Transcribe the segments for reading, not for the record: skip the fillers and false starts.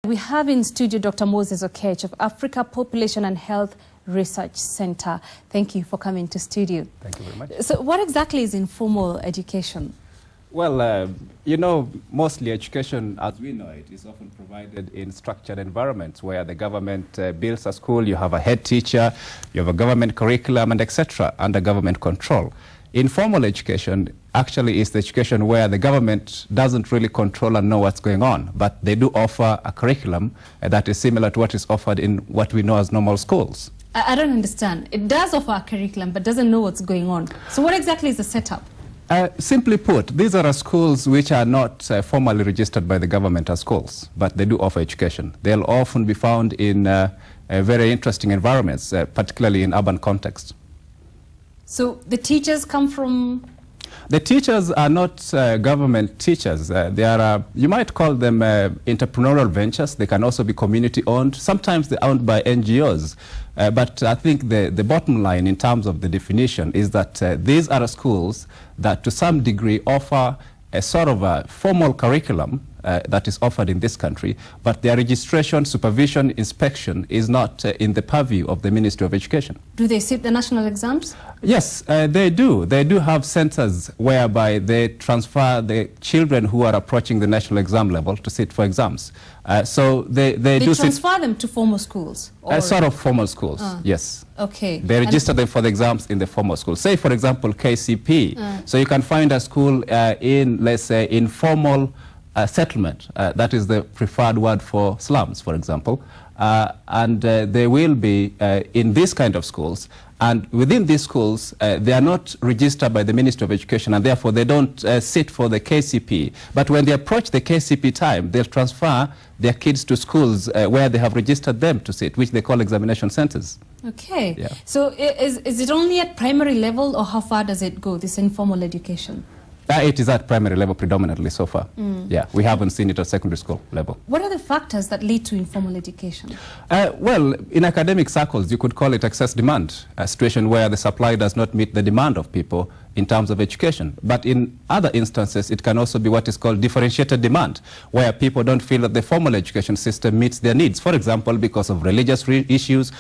We have in studio Dr. Moses Oketch of Africa Population and Health Research Center. Thank you for coming to studio. Thank you very much. So what exactly is informal education? Well, you know, mostly education as we know it is often provided in structured environments where the government builds a school, you have a head teacher, you have a government curriculum and etc. under government control. Informal education actually is the education where the government doesn't really control and know what's going on, but they do offer a curriculum that is similar to what is offered in what we know as normal schools. I don't understand. It does offer a curriculum but doesn't know what's going on. So what exactly is the setup? Simply put, these are schools which are not formally registered by the government as schools, but they do offer education. They'll often be found in very interesting environments, particularly in urban context. So the teachers come from? The teachers are not government teachers. They are, you might call them entrepreneurial ventures. They can also be community owned. Sometimes they're owned by NGOs. But I think the bottom line in terms of the definition is that these are schools that to some degree offer a sort of a formal curriculum that is offered in this country, but their registration, supervision, inspection is not in the purview of the Ministry of Education. Do they sit the national exams? Yes, they do. They do have centers whereby they transfer the children who are approaching the national exam level to sit for exams. So they do transfer them to formal schools? Sort of formal schools, yes. Okay. They register them for the exams in the formal school. Say, for example, KCP. So you can find a school in, let's say, informal settlement. That is the preferred word for slums, for example. And they will be in this kind of schools. And within these schools, they are not registered by the Ministry of Education, and therefore they don't sit for the KCP. But when they approach the KCP time, they'll transfer their kids to schools where they have registered them to sit, which they call examination centers. Okay. Yeah. So is it only at primary level, or how far does it go, this informal education? It is at primary level predominantly so far. Yeah, we haven't seen it at secondary school level. What are the factors that lead to informal education? Well, in academic circles, you could call it excess demand, a situation where the supply does not meet the demand of people in terms of education. But in other instances, it can also be what is called differentiated demand, where people don't feel that the formal education system meets their needs. For example, because of religious issues,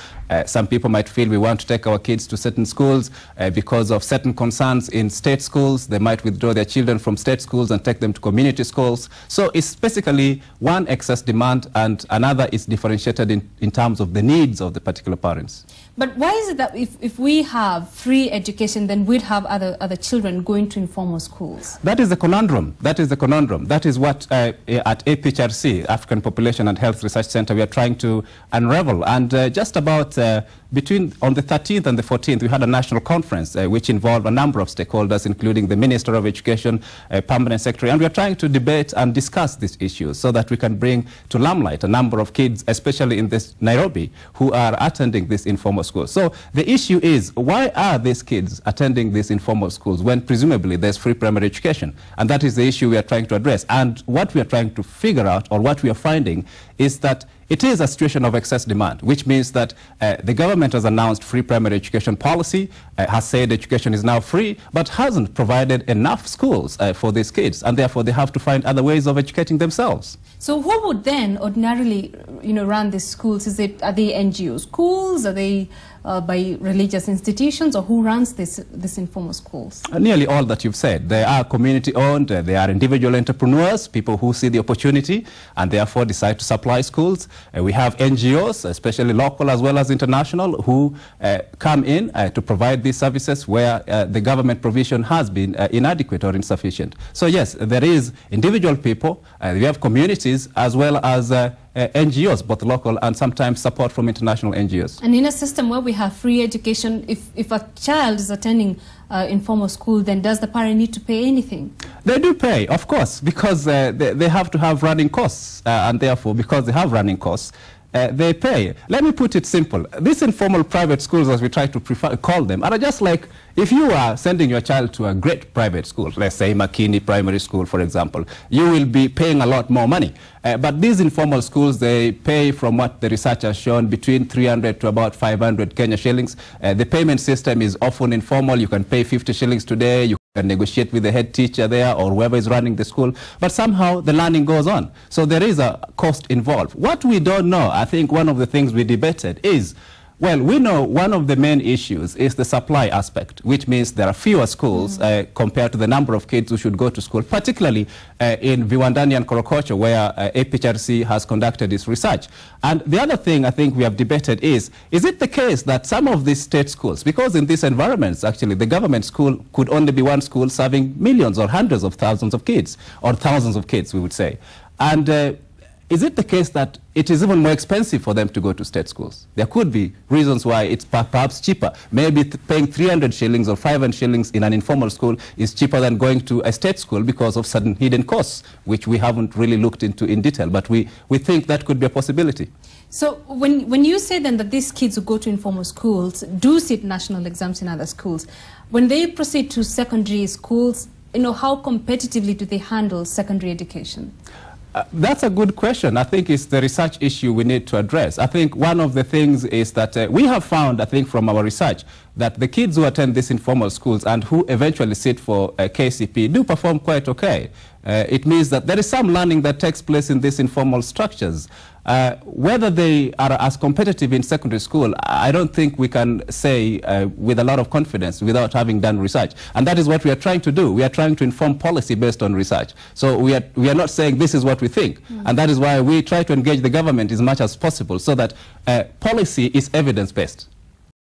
some people might feel we want to take our kids to certain schools. Because of certain concerns in state schools, they might withdraw their children from state schools and take them to community schools. So it's basically one excess demand and another is differentiated in terms of the needs of the particular parents. But why is it that if we have free education, then we'd have other children going to informal schools? That is the conundrum. That is the conundrum. That is what at APHRC, African Population and Health Research Center, we are trying to unravel. And just about on the 13th and the 14th, we had a national conference which involved a number of stakeholders, including the Minister of Education, Permanent Secretary, and we are trying to debate and discuss these issues so that we can bring to limelight a number of kids, especially in this Nairobi, who are attending this informal schools. So the issue is, why are these kids attending these informal schools when presumably there's free primary education? And that is the issue we are trying to address. And what we are trying to figure out, or what we are finding, is that it is a situation of excess demand, which means that the government has announced free primary education policy, has said education is now free, but hasn't provided enough schools for these kids, and therefore they have to find other ways of educating themselves. So who would then ordinarily, run these schools? Are they NGO schools? Are they by religious institutions, or who runs this informal schools? Nearly all that you've said. They are community owned, they are individual entrepreneurs, people who see the opportunity and therefore decide to supply schools. We have NGOs, especially local as well as international, who come in to provide these services where the government provision has been inadequate or insufficient. So yes, there is individual people, we have communities as well as NGOs, both local and sometimes support from international NGOs. And in a system where we have free education, if a child is attending informal school, then does the parent need to pay anything? They do pay, of course, because they have to have running costs, and therefore, because they have running costs, they pay. Let me put it simple. These informal private schools, as we try to call them, are just like if you are sending your child to a great private school, let's say Makini Primary School, for example, you will be paying a lot more money. But these informal schools, they pay, from what the research has shown, between 300 to about 500 Kenya shillings. The payment system is often informal. You can pay 50 shillings today. and negotiate with the head teacher there or whoever is running the school, but somehow the learning goes on. So there is a cost involved. What we don't know, I think one of the things we debated is, well, we know one of the main issues is the supply aspect, which means there are fewer schools compared to the number of kids who should go to school, particularly in Viwandani and Korokocho, where APHRC has conducted its research. And the other thing I think we have debated is it the case that some of these state schools, because in these environments, actually, the government school could only be one school serving millions or hundreds of thousands of kids, or thousands of kids, we would say. And is it the case that it is even more expensive for them to go to state schools? There could be reasons why it's perhaps cheaper. Maybe paying 300 shillings or 500 shillings in an informal school is cheaper than going to a state school because of certain hidden costs, which we haven't really looked into in detail, but we think that could be a possibility. So when you say then that these kids who go to informal schools do sit national exams in other schools, when they proceed to secondary schools, how competitively do they handle secondary education? That's a good question. I think it's the research issue we need to address. I think one of the things is that we have found, I think from our research, that the kids who attend these informal schools and who eventually sit for KCP do perform quite okay. It means that there is some learning that takes place in these informal structures. Whether they are as competitive in secondary school, I don't think we can say with a lot of confidence without having done research. And that is what we are trying to do. We are trying to inform policy based on research. So we are not saying this is what we think. And that is why we try to engage the government as much as possible so that policy is evidence-based.